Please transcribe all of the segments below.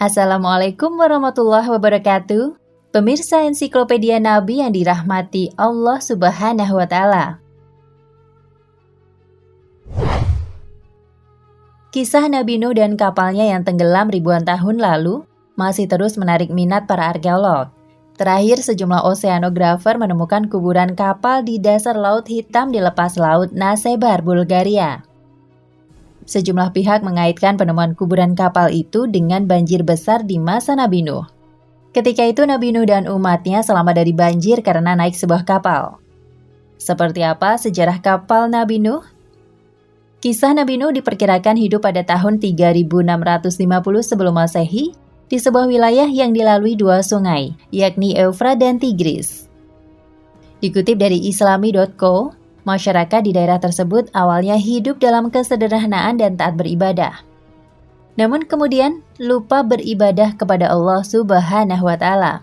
Assalamualaikum warahmatullahi wabarakatuh. Pemirsa Ensiklopedia Nabi yang dirahmati Allah Subhanahu wa Ta'ala. Kisah Nabi Nuh dan kapalnya yang tenggelam ribuan tahun lalu masih terus menarik minat para arkeolog. Terakhir, sejumlah oseanografer menemukan kuburan kapal di dasar Laut Hitam di lepas laut Nasebar, Bulgaria. Sejumlah pihak mengaitkan penemuan kuburan kapal itu dengan banjir besar di masa Nabi Nuh. Ketika itu Nabi Nuh dan umatnya selamat dari banjir karena naik sebuah kapal. Seperti apa sejarah kapal Nabi Nuh? Kisah Nabi Nuh diperkirakan hidup pada tahun 3650 sebelum Masehi di sebuah wilayah yang dilalui dua sungai, yakni Eufrat dan Tigris. Dikutip dari islami.co, masyarakat di daerah tersebut awalnya hidup dalam kesederhanaan dan taat beribadah. Namun kemudian lupa beribadah kepada Allah Subhanahu wa Ta'ala.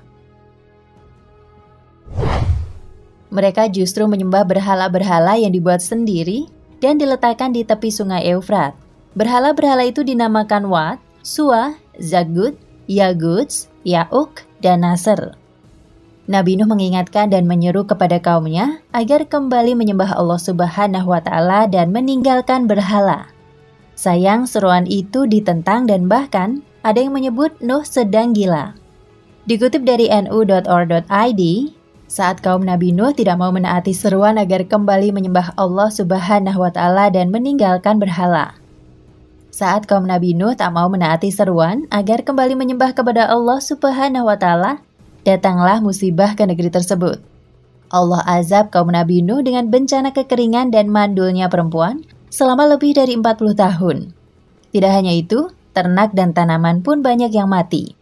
Mereka justru menyembah berhala-berhala yang dibuat sendiri dan diletakkan di tepi sungai Eufrat. Berhala-berhala itu dinamakan Wat, Suwa, Zagut, Yaguts, Ya'uk, dan Nasr. Nabi Nuh mengingatkan dan menyeru kepada kaumnya agar kembali menyembah Allah Subhanahu wa Ta'ala dan meninggalkan berhala. Sayang, seruan itu ditentang dan bahkan ada yang menyebut Nuh sedang gila. Dikutip dari nu.or.id, saat kaum Nabi Nuh tidak mau menaati seruan agar kembali menyembah Allah Subhanahu wa Ta'ala dan meninggalkan berhala. Saat kaum Nabi Nuh tak mau menaati seruan agar kembali menyembah kepada Allah Subhanahu wa Ta'ala, datanglah musibah ke negeri tersebut. Allah azab kaum Nabi Nuh dengan bencana kekeringan dan mandulnya perempuan selama lebih dari 40 tahun. Tidak hanya itu, ternak dan tanaman pun banyak yang mati.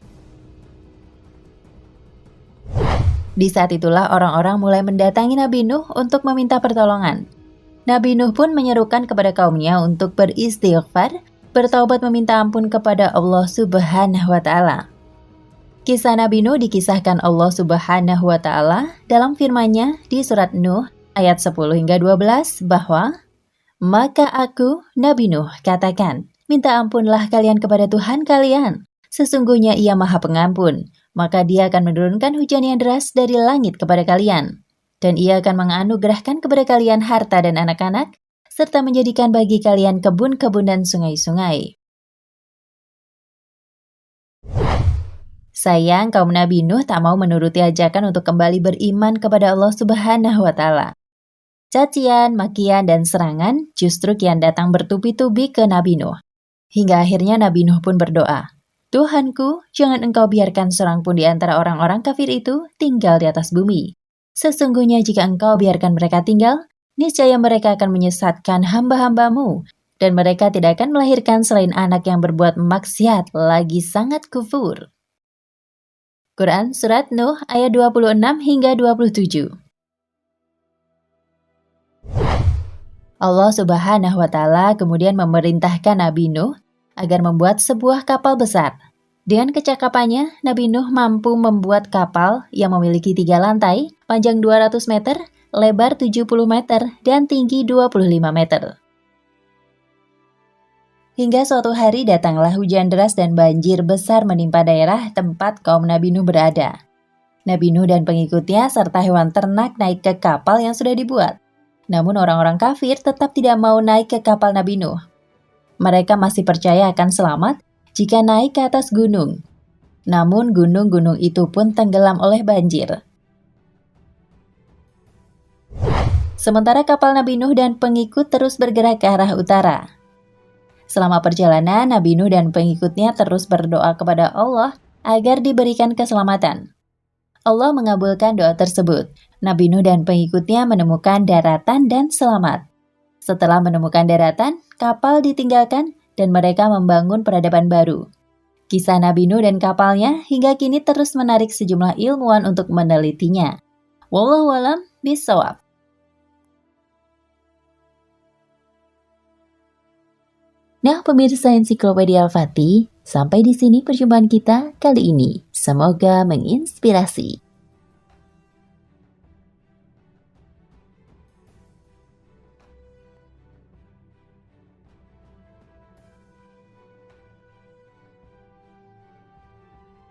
Di saat itulah orang-orang mulai mendatangi Nabi Nuh untuk meminta pertolongan. Nabi Nuh pun menyerukan kepada kaumnya untuk beristighfar, bertaubat meminta ampun kepada Allah Subhanahu wa Ta'ala. Kisah Nabi Nuh dikisahkan Allah Subhanahu wa Ta'ala dalam firman-Nya di surat Nuh ayat 10 hingga 12 bahwa maka aku, Nabi Nuh, katakan, minta ampunlah kalian kepada Tuhan kalian. Sesungguhnya Ia Maha Pengampun, maka Dia akan menurunkan hujan yang deras dari langit kepada kalian. Dan Ia akan menganugerahkan kepada kalian harta dan anak-anak, serta menjadikan bagi kalian kebun-kebun dan sungai-sungai. Sayang, kaum Nabi Nuh tak mau menuruti ajakan untuk kembali beriman kepada Allah Subhanahu wa Ta'ala. Cacian, makian, dan serangan justru kian datang bertubi-tubi ke Nabi Nuh. Hingga akhirnya Nabi Nuh pun berdoa, Tuhanku, jangan Engkau biarkan seorang pun di antara orang-orang kafir itu tinggal di atas bumi. Sesungguhnya jika Engkau biarkan mereka tinggal, niscaya mereka akan menyesatkan hamba-hambamu, dan mereka tidak akan melahirkan selain anak yang berbuat maksiat lagi sangat kufur. Quran Surat Nuh ayat 26 hingga 27. Allah Subhanahu wa Ta'ala kemudian memerintahkan Nabi Nuh agar membuat sebuah kapal besar. Dengan kecakapannya, Nabi Nuh mampu membuat kapal yang memiliki 3 lantai, panjang 200 meter, lebar 70 meter, dan tinggi 25 meter. Hingga suatu hari datanglah hujan deras dan banjir besar menimpa daerah tempat kaum Nabi Nuh berada. Nabi Nuh dan pengikutnya serta hewan ternak naik ke kapal yang sudah dibuat. Namun orang-orang kafir tetap tidak mau naik ke kapal Nabi Nuh. Mereka masih percaya akan selamat jika naik ke atas gunung. Namun gunung-gunung itu pun tenggelam oleh banjir. Sementara kapal Nabi Nuh dan pengikut terus bergerak ke arah utara. Selama perjalanan, Nabi Nuh dan pengikutnya terus berdoa kepada Allah agar diberikan keselamatan. Allah mengabulkan doa tersebut. Nabi Nuh dan pengikutnya menemukan daratan dan selamat. Setelah menemukan daratan, kapal ditinggalkan dan mereka membangun peradaban baru. Kisah Nabi Nuh dan kapalnya hingga kini terus menarik sejumlah ilmuwan untuk menelitinya. Wallahu a'lam bishawab. Nah, pemirsa Ensiklopedia Al-Fatih, sampai di sini perjumpaan kita kali ini. Semoga menginspirasi.